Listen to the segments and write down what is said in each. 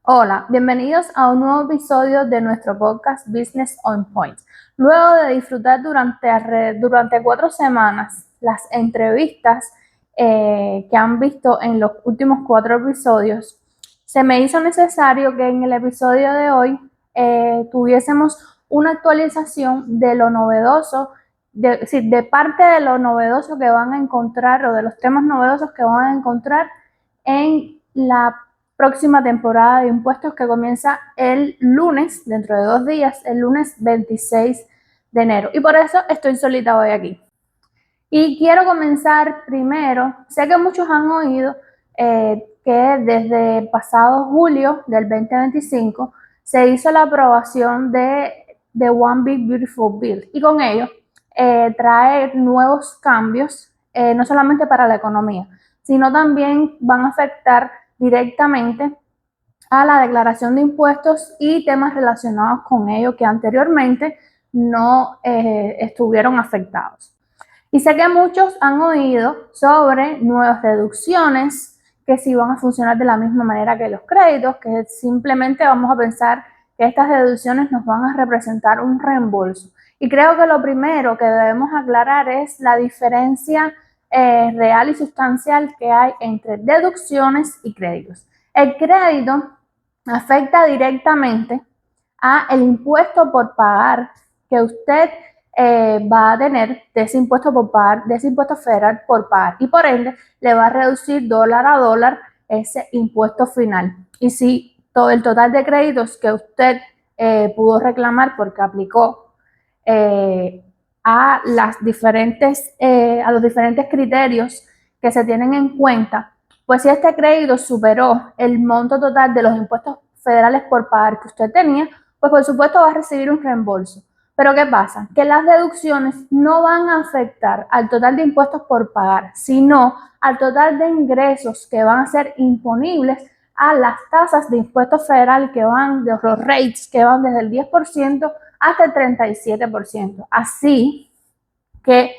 Hola, bienvenidos a un nuevo episodio de nuestro podcast Business on Point. Luego de disfrutar durante 4 semanas las entrevistas que han visto en los últimos 4 episodios, se me hizo necesario que en el episodio de hoy tuviésemos una actualización de lo novedoso, de parte de lo novedoso que van a encontrar o de los temas novedosos que van a encontrar en la próxima temporada de impuestos que comienza el lunes, dentro de 2 días, el lunes 26 de enero. Y por eso estoy solita hoy aquí. Y quiero comenzar primero, sé que muchos han oído que desde el pasado julio del 2025 se hizo la aprobación de One Big Beautiful Bill y con ello trae nuevos cambios, no solamente para la economía, sino también van a afectar directamente a la declaración de impuestos y temas relacionados con ello que anteriormente no estuvieron afectados. Y sé que muchos han oído sobre nuevas deducciones que sí van a funcionar de la misma manera que los créditos, que simplemente vamos a pensar que estas deducciones nos van a representar un reembolso. Y creo que lo primero que debemos aclarar es la diferencia real y sustancial que hay entre deducciones y créditos. El crédito afecta directamente a el impuesto por pagar que usted va a tener de ese impuesto por pagar, de ese impuesto federal por pagar, y por ende le va a reducir dólar a dólar ese impuesto final. Y si todo el total de créditos que usted pudo reclamar porque aplicó a los diferentes criterios que se tienen en cuenta, pues si este crédito superó el monto total de los impuestos federales por pagar que usted tenía, pues por supuesto va a recibir un reembolso. Pero ¿qué pasa? Que las deducciones no van a afectar al total de impuestos por pagar, sino al total de ingresos que van a ser imponibles a las tasas de impuestos federal que van, de los rates que van desde el 10% hasta el 37%. Así que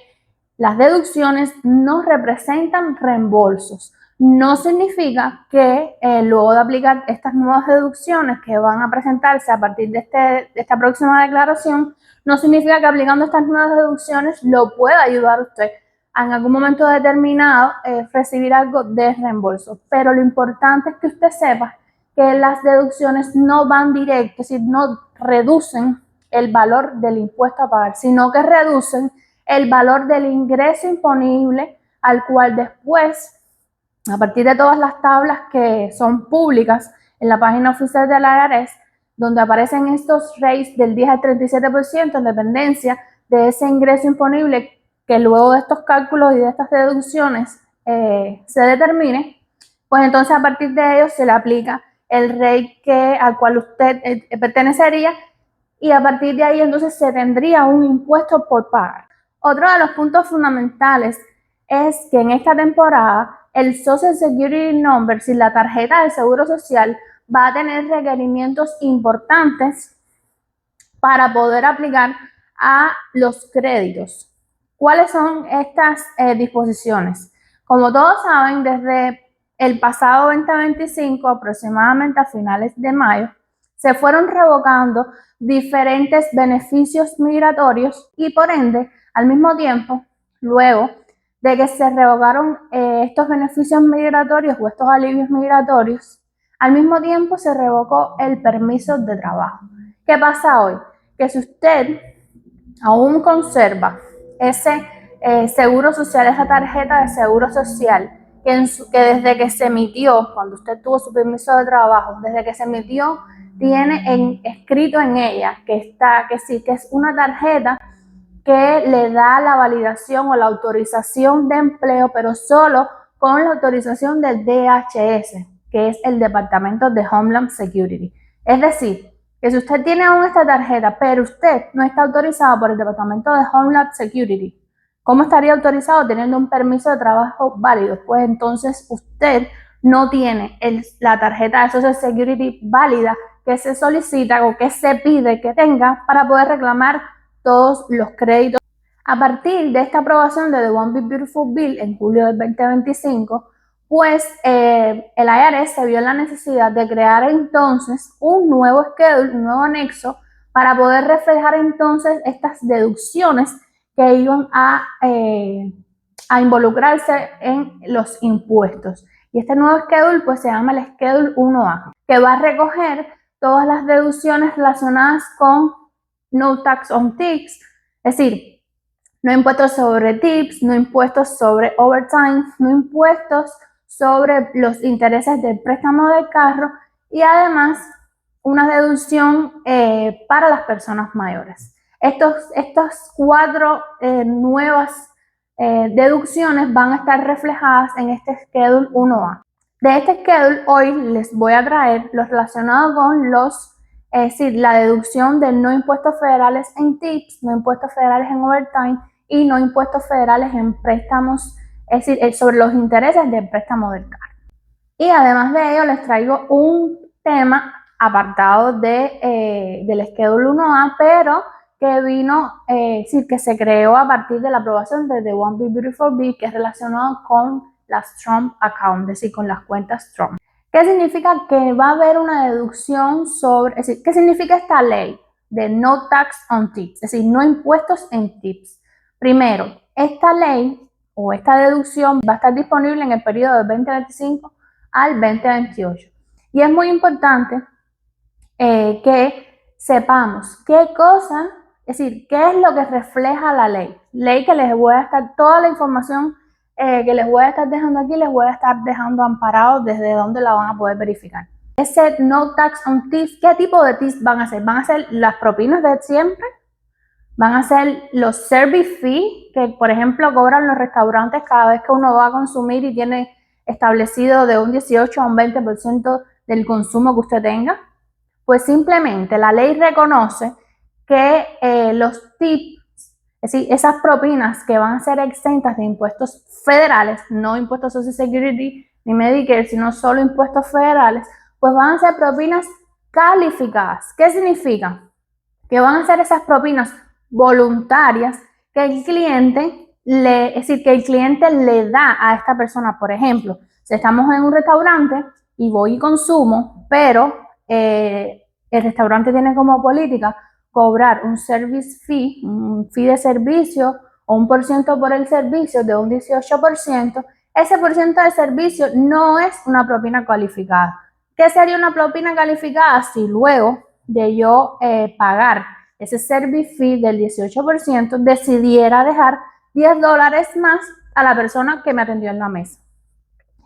las deducciones no representan reembolsos. No significa que luego de aplicar estas nuevas deducciones que van a presentarse a partir de esta próxima declaración, no significa que aplicando estas nuevas deducciones lo pueda ayudar a usted en algún momento determinado recibir algo de reembolso. Pero lo importante es que usted sepa que las deducciones no van directo, es decir, no reducen el valor del impuesto a pagar, sino que reducen el valor del ingreso imponible al cual después, a partir de todas las tablas que son públicas en la página oficial de la IRS, donde aparecen estos rates del 10 al 37% en dependencia de ese ingreso imponible que luego de estos cálculos y de estas deducciones se determine, pues entonces a partir de ello se le aplica el rate al cual usted pertenecería y a partir de ahí entonces se tendría un impuesto por pagar. Otro de los puntos fundamentales es que en esta temporada el Social Security Number, si la tarjeta de seguro social, va a tener requerimientos importantes para poder aplicar a los créditos. ¿Cuáles son estas disposiciones? Como todos saben, desde el pasado 2025, aproximadamente a finales de mayo, se fueron revocando diferentes beneficios migratorios y por ende, al mismo tiempo, luego de que se revocaron estos beneficios migratorios o estos alivios migratorios, al mismo tiempo se revocó el permiso de trabajo. ¿Qué pasa hoy? Que si usted aún conserva ese seguro social, esa tarjeta de seguro social, que desde que se emitió, cuando usted tuvo su permiso de trabajo, desde que se emitió, tiene escrito en ella que sí, que es una tarjeta que le da la validación o la autorización de empleo, pero solo con la autorización del DHS, que es el Departamento de Homeland Security. Es decir, que si usted tiene aún esta tarjeta, pero usted no está autorizado por el Departamento de Homeland Security, ¿cómo estaría autorizado teniendo un permiso de trabajo válido? Pues entonces usted no tiene la tarjeta de Social Security válida que se solicita o que se pide que tenga para poder reclamar todos los créditos. A partir de esta aprobación de The One Big Beautiful Bill en julio del 2025, pues el IRS se vio en la necesidad de crear entonces un nuevo schedule, un nuevo anexo, para poder reflejar entonces estas deducciones que iban a involucrarse en los impuestos. Y este nuevo schedule pues se llama el Schedule 1A, que va a recoger todas las deducciones relacionadas con no tax on tips, es decir, no impuestos sobre tips, no impuestos sobre overtime, no impuestos sobre los intereses del préstamo del carro y además una deducción para las personas mayores. Estas 4 nuevas deducciones van a estar reflejadas en este Schedule 1A. De este Schedule hoy les voy a traer los relacionados con es decir, la deducción de no impuestos federales en tips, no impuestos federales en overtime y no impuestos federales en préstamos, es decir, sobre los intereses del préstamo del carro. Y además de ello les traigo un tema apartado del Schedule 1A, pero que vino, que se creó a partir de la aprobación de The One Big Beautiful Bill, que es relacionado con las Trump Accounts, es decir, con las cuentas Trump. ¿Qué significa? Que va a haber una deducción sobre, es decir, ¿qué significa esta ley de no tax on tips? Es decir, no impuestos en tips. Primero, esta ley o esta deducción va a estar disponible en el periodo del 2025 al 2028. Y es muy importante que sepamos qué cosa, es decir, qué es lo que refleja la ley. Ley que les voy a estar, toda la información que les voy a estar dejando aquí, les voy a estar dejando amparados desde donde la van a poder verificar. Ese no tax on tips, ¿qué tipo de tips van a ser? ¿Van a ser las propinas de siempre? ¿Van a ser los service fees que, por ejemplo, cobran los restaurantes cada vez que uno va a consumir y tiene establecido de un 18 a un 20% del consumo que usted tenga? Pues simplemente la ley reconoce que los tips, es decir, esas propinas que van a ser exentas de impuestos federales, no impuestos Social Security ni Medicare, sino solo impuestos federales, pues van a ser propinas calificadas. ¿Qué significa? Que van a ser esas propinas voluntarias que el cliente es decir, que el cliente le da a esta persona. Por ejemplo, si estamos en un restaurante y voy y consumo, pero el restaurante tiene como política cobrar un service fee, un fee de servicio o un % por el servicio de un 18%, ese % de servicio no es una propina calificada. ¿Qué sería una propina calificada? Si luego de yo pagar ese service fee del 18% decidiera dejar $10 más a la persona que me atendió en la mesa.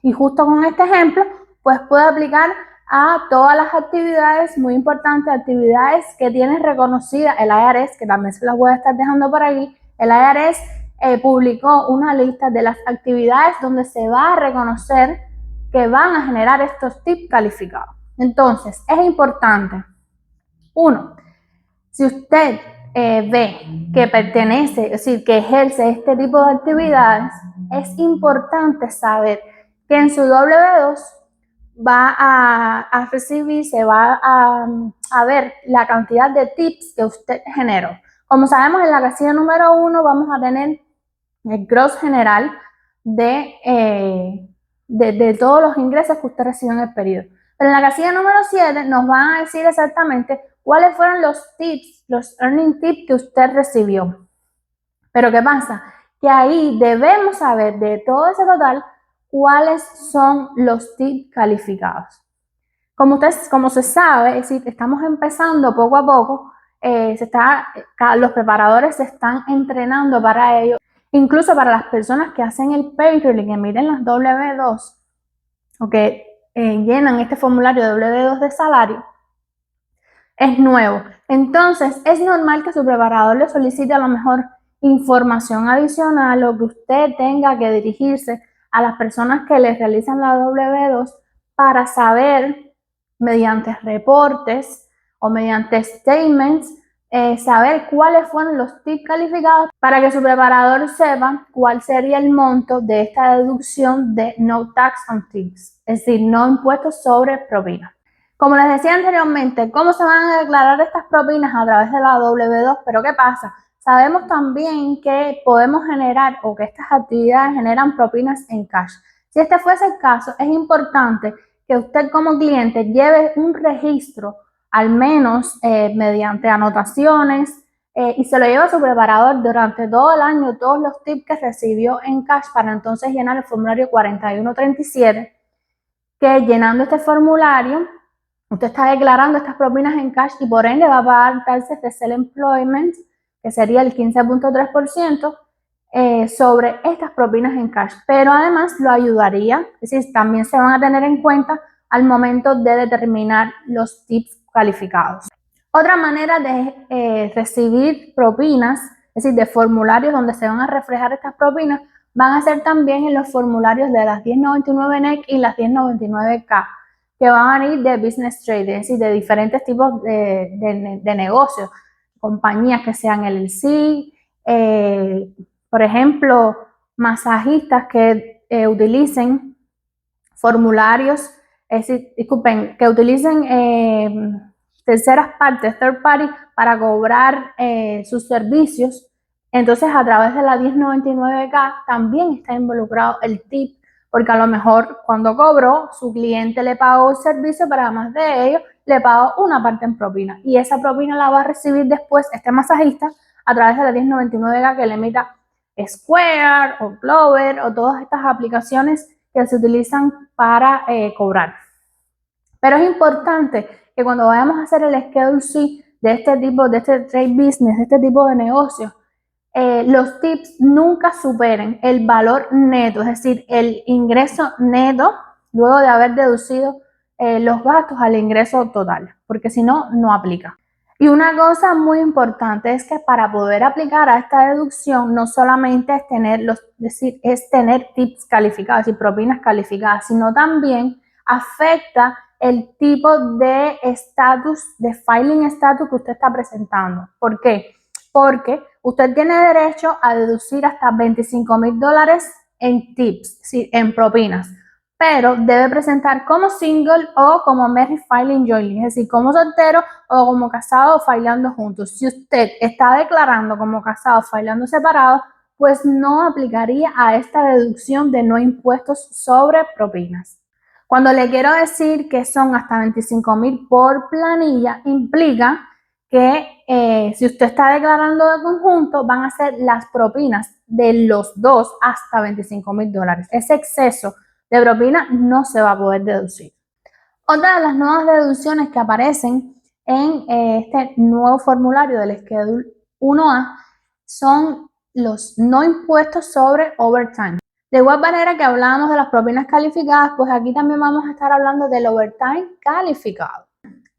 Y justo con este ejemplo, pues puedo aplicar a todas las actividades, muy importantes, actividades que tiene reconocida el IRS, que también se las voy a estar dejando por aquí. El IRS publicó una lista de las actividades donde se va a reconocer que van a generar estos tips calificados. Entonces, es importante, 1, si usted ve que pertenece, es decir, que ejerce este tipo de actividades, es importante saber que en su W2 va a recibir, se va a ver la cantidad de tips que usted generó. Como sabemos, en la casilla número 1 vamos a tener el gross general de todos los ingresos que usted recibió en el periodo. Pero en la casilla número 7 nos van a decir exactamente cuáles fueron los tips, los earning tips que usted recibió. Pero ¿qué pasa? Que ahí debemos saber de todo ese total cuáles son los tips calificados. Como se sabe, es decir, estamos empezando poco a poco, los preparadores se están entrenando para ello. Incluso para las personas que hacen el payroll y que emiten las W2 o que llenan este formulario de W2 de salario, es nuevo. Entonces, es normal que su preparador le solicite a lo mejor información adicional o que usted tenga que dirigirse a las personas que les realizan la W2 para saber, mediante reportes o mediante statements, saber cuáles fueron los tips calificados para que su preparador sepa cuál sería el monto de esta deducción de no tax on tips, es decir, no impuestos sobre propinas. Como les decía anteriormente, ¿cómo se van a declarar estas propinas? A través de la W2, pero ¿qué pasa? Sabemos también que podemos generar o que estas actividades generan propinas en cash. Si este fuese el caso, es importante que usted como cliente lleve un registro, al menos mediante anotaciones, y se lo lleva a su preparador durante todo el año, todos los tips que recibió en cash, para entonces llenar el formulario 4137, que llenando este formulario, usted está declarando estas propinas en cash y por ende va a pagar taxes de self-employment, que sería el 15.3%, sobre estas propinas en cash. Pero además lo ayudaría, es decir, también se van a tener en cuenta al momento de determinar los tips calificados. Otra manera de recibir propinas, es decir, de formularios donde se van a reflejar estas propinas, van a ser también en los formularios de las 1099 NEC y las 1099K, que van a ir de business trading, es decir, de diferentes tipos de negocios, compañías que sean LLC, por ejemplo, masajistas que utilicen formularios, es decir, disculpen, que utilicen terceras partes, third party, para cobrar sus servicios. Entonces, a través de la 1099K también está involucrado el tip, porque a lo mejor cuando cobró, su cliente le pagó el servicio, pero además de ello, le pagó una parte en propina. Y esa propina la va a recibir después este masajista a través de la 1099K que le emita Square o Clover o todas estas aplicaciones que se utilizan para cobrar. Pero es importante que cuando vayamos a hacer el Schedule C de este tipo, de este trade business, de este tipo de negocio, los tips nunca superen el valor neto, es decir, el ingreso neto luego de haber deducido los gastos al ingreso total, porque si no, no aplica. Y una cosa muy importante es que para poder aplicar a esta deducción no solamente es tener es tener tips calificados y propinas calificadas, sino también afecta el tipo de estatus, de filing status que usted está presentando. ¿Por qué? Porque usted tiene derecho a deducir hasta $25,000 en tips, sí, en propinas, pero debe presentar como single o como married filing jointly, es decir, como soltero o como casado o filando juntos. Si usted está declarando como casado o filando separado, pues no aplicaría a esta deducción de no impuestos sobre propinas. Cuando le quiero decir que son hasta 25,000 por planilla, implica que si usted está declarando de conjunto, van a ser las propinas de los dos hasta $25,000. Ese exceso de propina no se va a poder deducir. Otra de las nuevas deducciones que aparecen en este nuevo formulario del Schedule 1A son los no impuestos sobre overtime. De igual manera que hablábamos de las propinas calificadas, pues aquí también vamos a estar hablando del overtime calificado.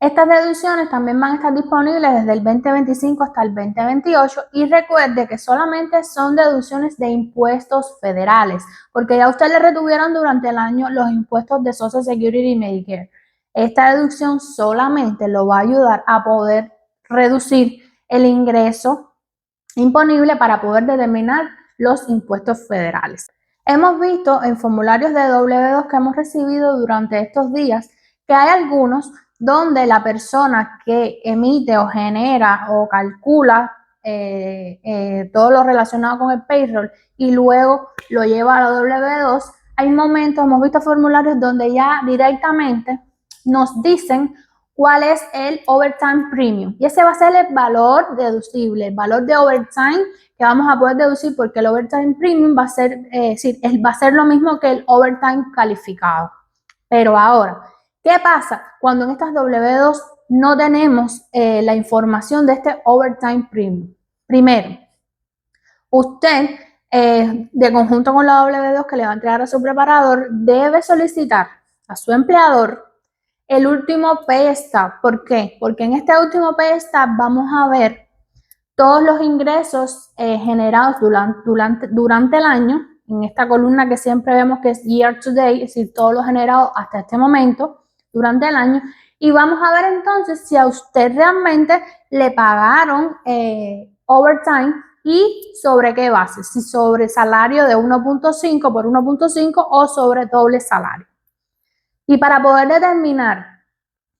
Estas deducciones también van a estar disponibles desde el 2025 hasta el 2028 y recuerde que solamente son deducciones de impuestos federales, porque ya a usted le retuvieron durante el año los impuestos de Social Security y Medicare. Esta deducción solamente lo va a ayudar a poder reducir el ingreso imponible para poder determinar los impuestos federales. Hemos visto en formularios de W2 que hemos recibido durante estos días que hay algunos donde la persona que emite o genera o calcula todo lo relacionado con el payroll y luego lo lleva a la W2, hay momentos, hemos visto formularios donde ya directamente nos dicen cuál es el overtime premium y ese va a ser el valor deducible, el valor de overtime que vamos a poder deducir, porque el overtime premium va a ser, va a ser lo mismo que el overtime calificado. Pero ahora, ¿qué pasa cuando en estas W2 no tenemos la información de este overtime premium? Primero, usted, de conjunto con la W2 que le va a entregar a su preparador, debe solicitar a su empleador el último pay stub. ¿Por qué? Porque en este último pay stub vamos a ver todos los ingresos generados durante el año, en esta columna que siempre vemos que es year to date, es decir, todo lo generado hasta este momento durante el año, y vamos a ver entonces si a usted realmente le pagaron overtime y sobre qué base, si sobre salario de 1.5 por 1.5 o sobre doble salario. Y para poder determinar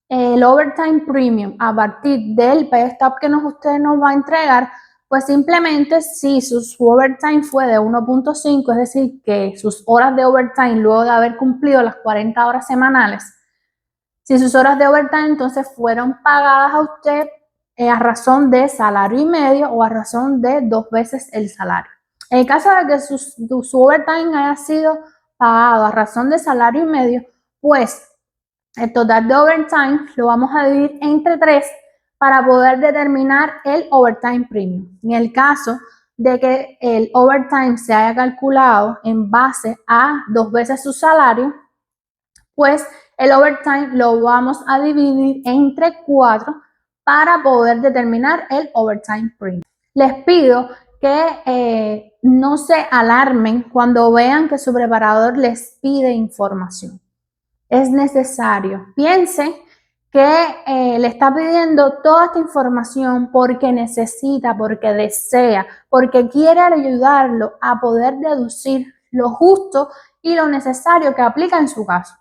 el overtime premium a partir del pay stub que usted nos va a entregar, Pues simplemente si su overtime fue de 1.5, es decir, que sus horas de overtime luego de haber cumplido las 40 horas semanales, si sus horas de overtime entonces fueron pagadas a usted a razón de salario y medio o a razón de 2 veces el salario. En el caso de que su overtime haya sido pagado a razón de salario y medio, pues el total de overtime lo vamos a dividir entre 3 para poder determinar el overtime premium. En el caso de que el overtime se haya calculado en base a 2 veces su salario, pues el overtime lo vamos a dividir entre 4 para poder determinar el overtime premium. Les pido que no se alarmen cuando vean que su preparador les pide información. Es necesario. Piensen que le está pidiendo toda esta información porque necesita, porque desea, porque quiere ayudarlo a poder deducir lo justo y lo necesario que aplica en su caso.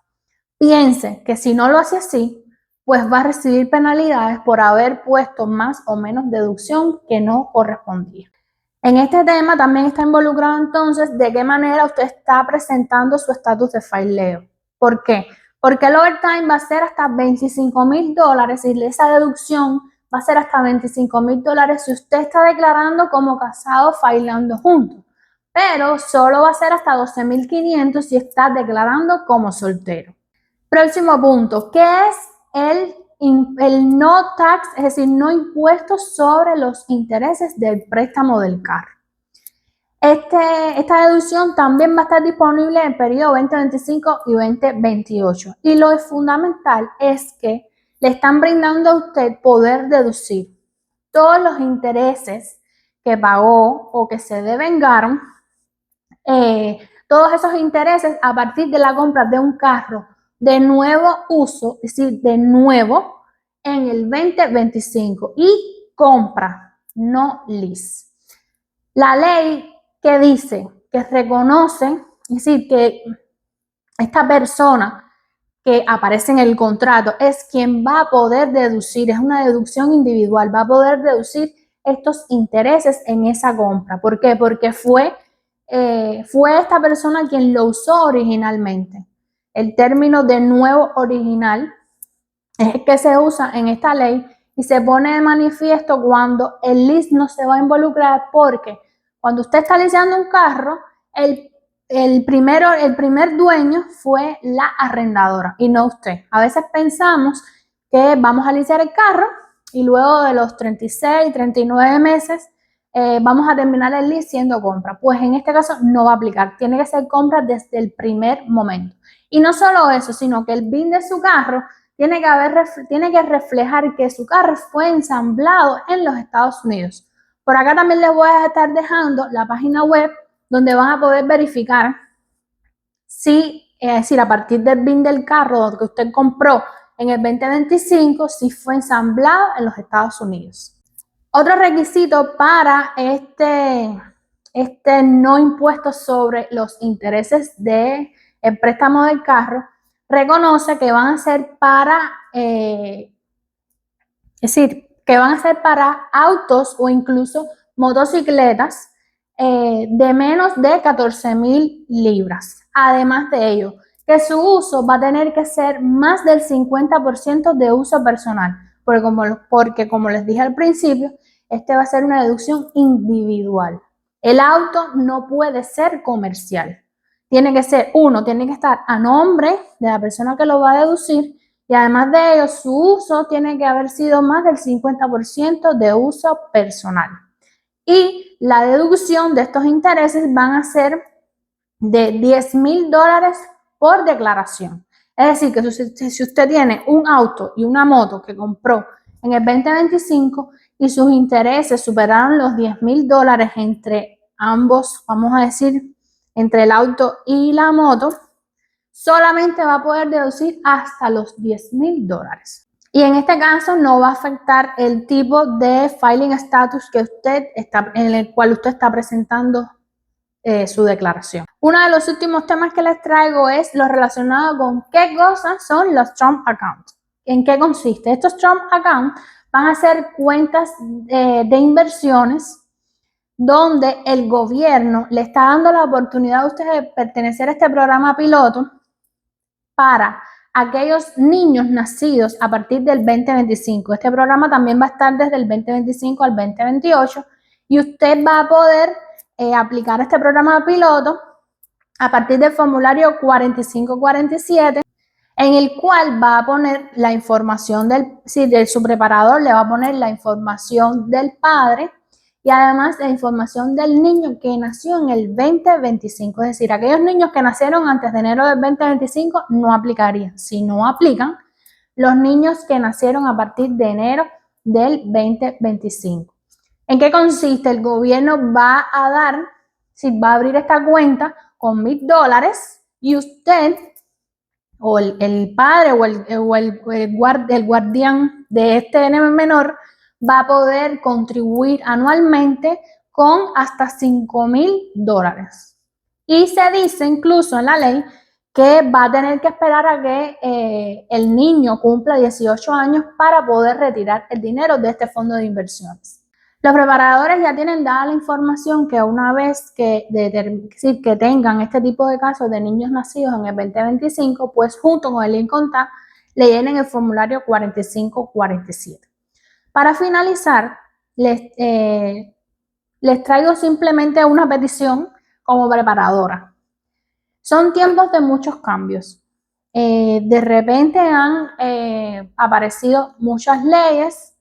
Piense que si no lo hace así, pues va a recibir penalidades por haber puesto más o menos deducción que no correspondía. En este tema también está involucrado entonces de qué manera usted está presentando su estatus de fileo. ¿Por qué? Porque el overtime va a ser hasta $25,000 y esa deducción va a ser hasta $25,000 si usted está declarando como casado filando juntos. Pero solo va a ser hasta $12,500 si está declarando como soltero. Próximo punto, ¿qué es el no tax, es decir, no impuestos sobre los intereses del préstamo del carro? Esta deducción también va a estar disponible en el periodo 2025 y 2028. Y lo fundamental es que le están brindando a usted poder deducir todos los intereses que pagó o que se devengaron, todos esos intereses a partir de la compra de un carro de nuevo uso, es decir, de nuevo en el 2025 y compra, no lease. La ley que dice, que reconoce, es decir, que esta persona que aparece en el contrato es quien va a poder deducir, es una deducción individual, va a poder deducir estos intereses en esa compra. ¿Por qué? Porque fue esta persona quien lo usó originalmente. El término de nuevo original es el que se usa en esta ley y se pone de manifiesto cuando el lease no se va a involucrar, porque cuando usted está liceando un carro, el primer dueño fue la arrendadora y no usted. A veces pensamos que vamos a licear el carro y luego de los 36, 39 meses vamos a terminar el lease siendo compra. Pues en este caso no va a aplicar, tiene que ser compra desde el primer momento. Y no solo eso, sino que el BIN de su carro tiene que reflejar que su carro fue ensamblado en los Estados Unidos. Por acá también les voy a estar dejando la página web donde van a poder verificar si, es decir, a partir del BIN del carro que usted compró en el 2025, si fue ensamblado en los Estados Unidos. Otro requisito para este no impuesto sobre los intereses del préstamo del carro, reconoce que van a ser que van a ser para autos o incluso motocicletas de menos de 14,000 libras. Además de ello, que su uso va a tener que ser más del 50% de uso personal, porque como les dije al principio, va a ser una deducción individual. El auto no puede ser comercial. Tiene que estar a nombre de la persona que lo va a deducir y además de ello, su uso tiene que haber sido más del 50% de uso personal. Y la deducción de estos intereses van a ser de $10,000 por declaración. Es decir, que si usted tiene un auto y una moto que compró en el 2025 y sus intereses superaron los $10,000 entre ambos, vamos a decir, entre el auto y la moto, solamente va a poder deducir hasta los $10,000. Y en este caso no va a afectar el tipo de filing status en el cual usted está presentando su declaración. Uno de los últimos temas que les traigo es lo relacionado con qué cosas son los Trump Accounts. ¿En qué consiste? Estos Trump Accounts van a ser cuentas de inversiones donde el gobierno le está dando la oportunidad a ustedes de pertenecer a este programa piloto para aquellos niños nacidos a partir del 2025. Este programa también va a estar desde el 2025 al 2028 y usted va a poder aplicar este programa piloto a partir del formulario 4547, en el cual va a poner la información de su preparador, le va a poner la información del padre y además la información del niño que nació en el 2025. Es decir, aquellos niños que nacieron antes de enero del 2025 no aplicarían. Si no aplican, los niños que nacieron a partir de enero del 2025. ¿En qué consiste? El gobierno va a abrir esta cuenta con $1,000 y usted o el padre o el guardián de este menor va a poder contribuir anualmente con hasta $5,000. Y se dice incluso en la ley que va a tener que esperar a que el niño cumpla 18 años para poder retirar el dinero de este fondo de inversiones. Los preparadores ya tienen dada la información que una vez que tengan este tipo de casos de niños nacidos en el 2025, pues junto con el Income Tax le llenen el formulario 4547. Para finalizar, les traigo simplemente una petición como preparadora. Son tiempos de muchos cambios. De repente han aparecido muchas leyes,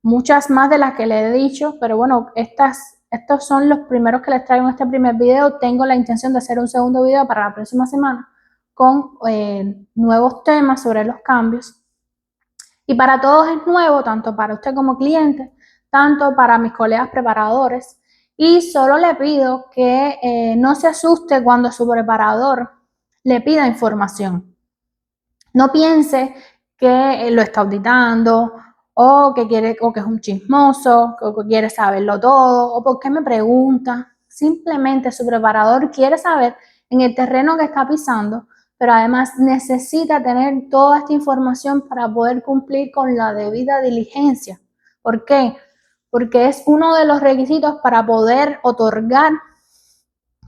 muchas más de las que les he dicho, pero bueno, estos son los primeros que les traigo en este primer video. Tengo la intención de hacer un segundo video para la próxima semana con nuevos temas sobre los cambios. Y para todos es nuevo, tanto para usted como cliente, tanto para mis colegas preparadores. Y solo le pido que no se asuste cuando su preparador le pida información. No piense que lo está auditando o que es un chismoso, o que quiere saberlo todo, o por qué me pregunta. Simplemente su preparador quiere saber en el terreno que está pisando, pero además necesita tener toda esta información para poder cumplir con la debida diligencia. ¿Por qué? Porque es uno de los requisitos para poder otorgar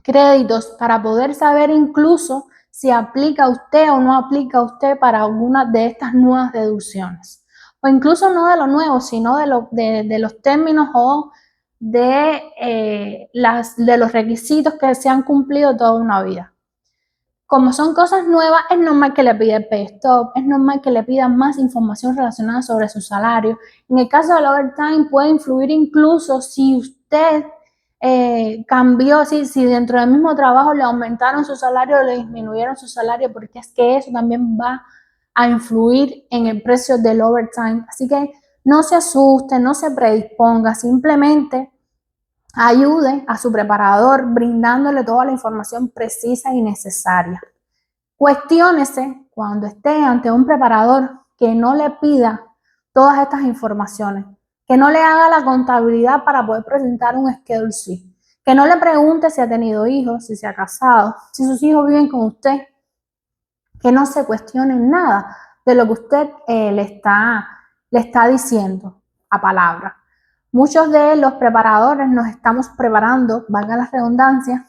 créditos, para poder saber incluso si aplica usted o no aplica usted para alguna de estas nuevas deducciones. O incluso no de lo nuevo, sino de los términos o de los requisitos que se han cumplido toda una vida. Como son cosas nuevas, es normal que le pida el pay stop, es normal que le pida más información relacionada sobre su salario. En el caso del overtime puede influir incluso si usted cambió, si dentro del mismo trabajo le aumentaron su salario o le disminuyeron su salario, porque es que eso también va a influir en el precio del overtime. Así que no se asuste, no se predisponga, simplemente ayude a su preparador brindándole toda la información precisa y necesaria. Cuestiónese cuando esté ante un preparador que no le pida todas estas informaciones, que no le haga la contabilidad para poder presentar un Schedule C, que no le pregunte si ha tenido hijos, si se ha casado, si sus hijos viven con usted, que no se cuestione nada de lo que usted le está diciendo a palabra. Muchos de los preparadores nos estamos preparando, valga la redundancia,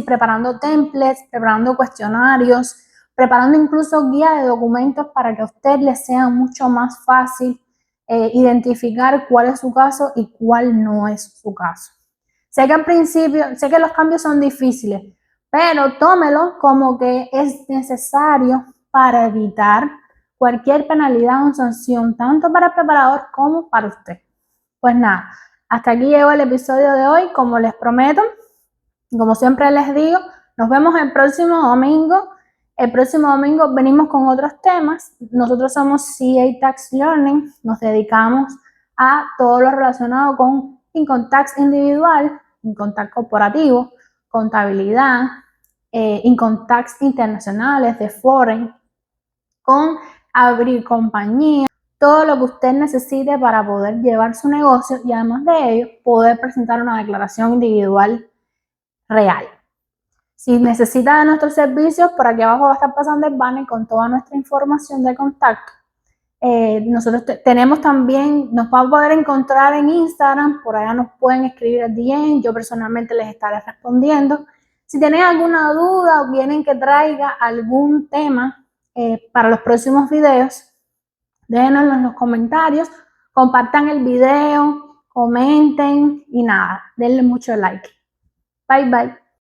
preparando templates, preparando cuestionarios, preparando incluso guías de documentos para que a usted le sea mucho más fácil identificar cuál es su caso y cuál no es su caso. Sé que al principio, sé que los cambios son difíciles, pero tómelo como que es necesario para evitar cualquier penalidad o sanción, tanto para el preparador como para usted. Pues nada, hasta aquí llegó el episodio de hoy. Como les prometo, como siempre les digo, nos vemos el próximo domingo. El próximo domingo venimos con otros temas. Nosotros somos CA Tax Learning, nos dedicamos a todo lo relacionado con Income Tax individual, Income Tax corporativo, contabilidad, Income Tax internacionales de foreign, con abrir compañía, todo lo que usted necesite para poder llevar su negocio y además de ello poder presentar una declaración individual real. Si necesita de nuestros servicios, por aquí abajo va a estar pasando el banner con toda nuestra información de contacto. Nosotros tenemos también, nos van a poder encontrar en Instagram, por allá nos pueden escribir al DM, yo personalmente les estaré respondiendo. Si tienen alguna duda o quieren que traiga algún tema para los próximos videos, déjenoslo en los comentarios, compartan el video, comenten y nada, denle mucho like. Bye bye.